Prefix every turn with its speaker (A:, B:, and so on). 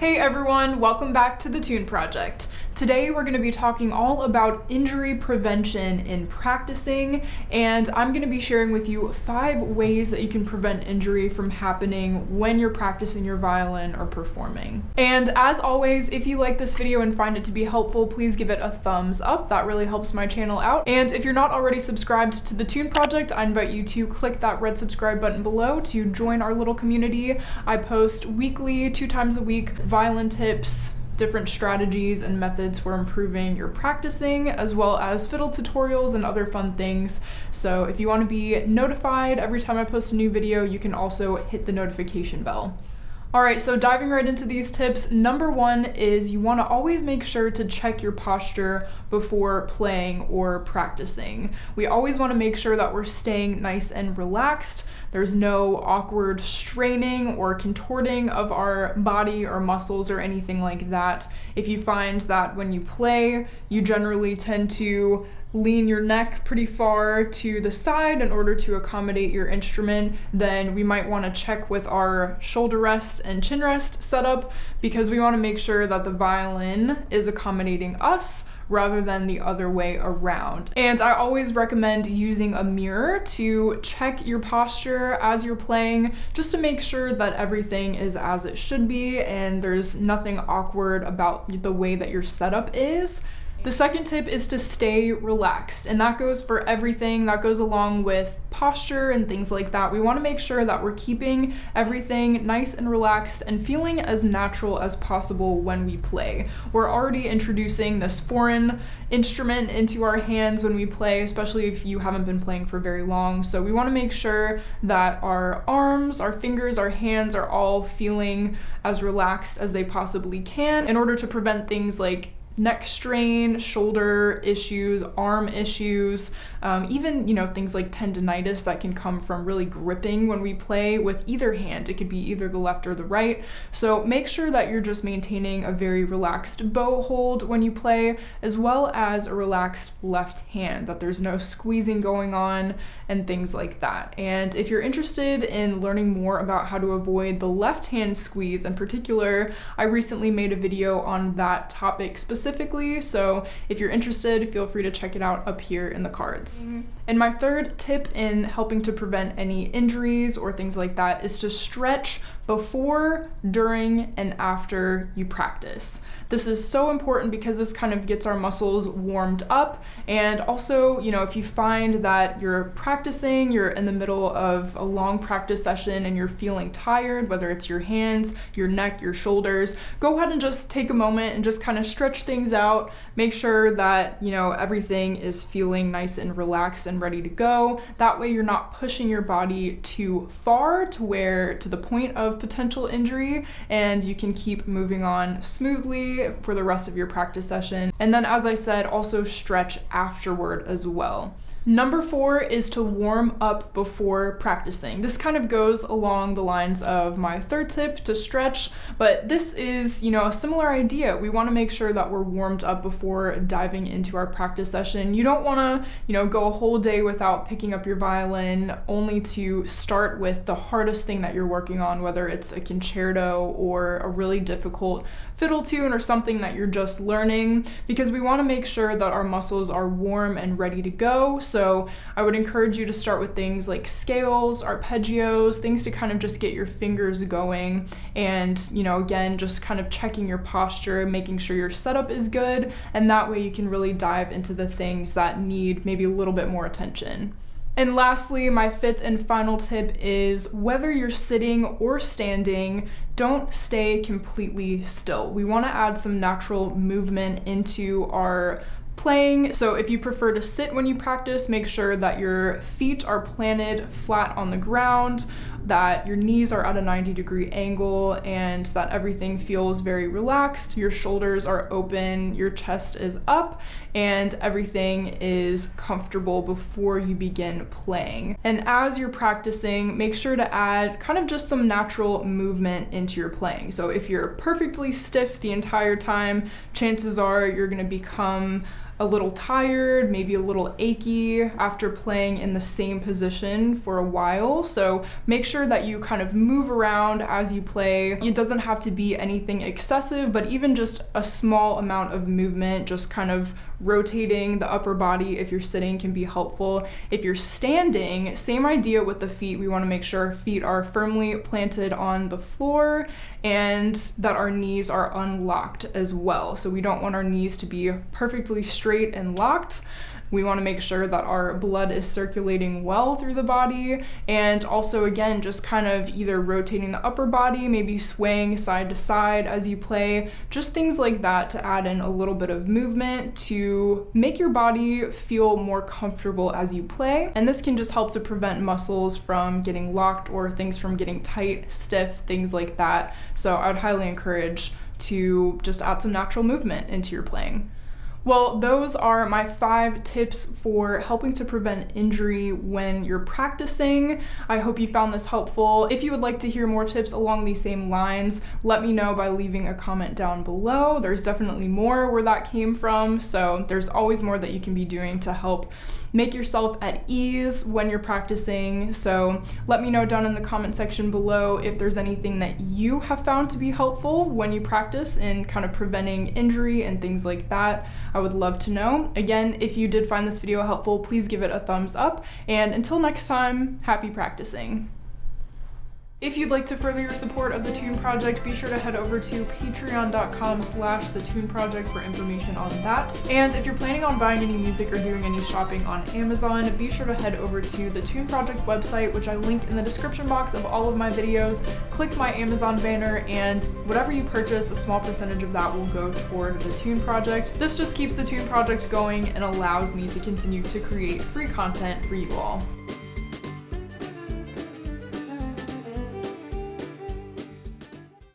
A: Hey everyone, welcome back to the Tune Project. Today we're going to be talking all about injury prevention in practicing, and I'm going to be sharing with you 5 ways that you can prevent injury from happening when you're practicing your violin or performing. And as always, if you like this video and find it to be helpful, please give it a thumbs up. That really helps my channel out. And if you're not already subscribed to the Tune Project, I invite you to click that red subscribe button below to join our little community. I post weekly, 2 times a week, violin tips, different strategies and methods for improving your practicing, as well as fiddle tutorials and other fun things. So if you want to be notified every time I post a new video, you can also hit the notification bell. Alright, so diving right into these tips, number 1 is you want to always make sure to check your posture before playing or practicing. We always want to make sure that we're staying nice and relaxed. There's no awkward straining or contorting of our body or muscles or anything like that. If you find that when you play, you generally tend to lean your neck pretty far to the side in order to accommodate your instrument, then we might want to check with our shoulder rest and chin rest setup, because we want to make sure that the violin is accommodating us rather than the other way around. And I always recommend using a mirror to check your posture as you're playing, just to make sure that everything is as it should be and there's nothing awkward about the way that your setup is. The second tip is to stay relaxed, and that goes for everything. That goes along with posture and things like that. We want to make sure that we're keeping everything nice and relaxed and feeling as natural as possible when we play. We're already introducing this foreign instrument into our hands when we play, especially if you haven't been playing for very long. So we want to make sure that our arms, our fingers, our hands are all feeling as relaxed as they possibly can in order to prevent things like neck strain, shoulder issues, arm issues, even things like tendinitis that can come from really gripping when we play with either hand. It could be either the left or the right. So make sure that you're just maintaining a very relaxed bow hold when you play, as well as a relaxed left hand, that there's no squeezing going on and things like that. And if you're interested in learning more about how to avoid the left hand squeeze in particular, I recently made a video on that topic specifically, so if you're interested, feel free to check it out up here in the cards. And my third tip in helping to prevent any injuries or things like that is to stretch before, during, and after you practice. This is so important because this kind of gets our muscles warmed up, and also, if you find that you're practicing, you're in the middle of a long practice session and you're feeling tired, whether it's your hands, your neck, your shoulders, go ahead and just take a moment and just kind of stretch things out. Make sure that, everything is feeling nice and relaxed and ready to go. That way you're not pushing your body too far to the point of potential injury, and you can keep moving on smoothly for the rest of your practice session. And then, as I said, also stretch afterward as well. Number 4 is to warm up before practicing. This kind of goes along the lines of my third tip, to stretch, but this is, a similar idea. We want to make sure that we're warmed up before diving into our practice session. You don't want to, go a whole day without picking up your violin, only to start with the hardest thing that you're working on, whether it's a concerto or a really difficult fiddle tune or something that you're just learning, because we want to make sure that our muscles are warm and ready to go. So I would encourage you to start with things like scales, arpeggios, things to kind of just get your fingers going, and again, just kind of checking your posture, making sure your setup is good, and that way you can really dive into the things that need maybe a little bit more attention. And lastly, my 5th and final tip is, whether you're sitting or standing, don't stay completely still. We want to add some natural movement into our playing. So if you prefer to sit when you practice, make sure that your feet are planted flat on the ground, that your knees are at a 90-degree angle, and that everything feels very relaxed. Your shoulders are open, your chest is up, and everything is comfortable before you begin playing. And as you're practicing, make sure to add kind of just some natural movement into your playing. So if you're perfectly stiff the entire time, chances are you're going to become a little tired, maybe a little achy after playing in the same position for a while. So make sure that you kind of move around as you play. It doesn't have to be anything excessive, but even just a small amount of movement, just kind of rotating the upper body if you're sitting can be helpful. If you're standing, same idea with the feet. We want to make sure our feet are firmly planted on the floor and that our knees are unlocked as well. So we don't want our knees to be perfectly straight and locked. We want to make sure that our blood is circulating well through the body, and also again just kind of either rotating the upper body, maybe swaying side to side as you play, just things like that to add in a little bit of movement to make your body feel more comfortable as you play. And this can just help to prevent muscles from getting locked or things from getting tight, stiff, things like that. So I would highly encourage to just add some natural movement into your playing. Well, those are my 5 tips for helping to prevent injury when you're practicing. I hope you found this helpful. If you would like to hear more tips along these same lines, let me know by leaving a comment down below. There's definitely more where that came from, so there's always more that you can be doing to help make yourself at ease when you're practicing. So let me know down in the comment section below if there's anything that you have found to be helpful when you practice in kind of preventing injury and things like that. I would love to know. Again, if you did find this video helpful, please give it a thumbs up. And until next time, happy practicing. If you'd like to further your support of the Tune Project, be sure to head over to patreon.com/thetuneproject for information on that. And if you're planning on buying any music or doing any shopping on Amazon, be sure to head over to the Tune Project website, which I linked in the description box of all of my videos. Click my Amazon banner, and whatever you purchase, a small percentage of that will go toward the Tune Project. This just keeps the Tune Project going and allows me to continue to create free content for you all.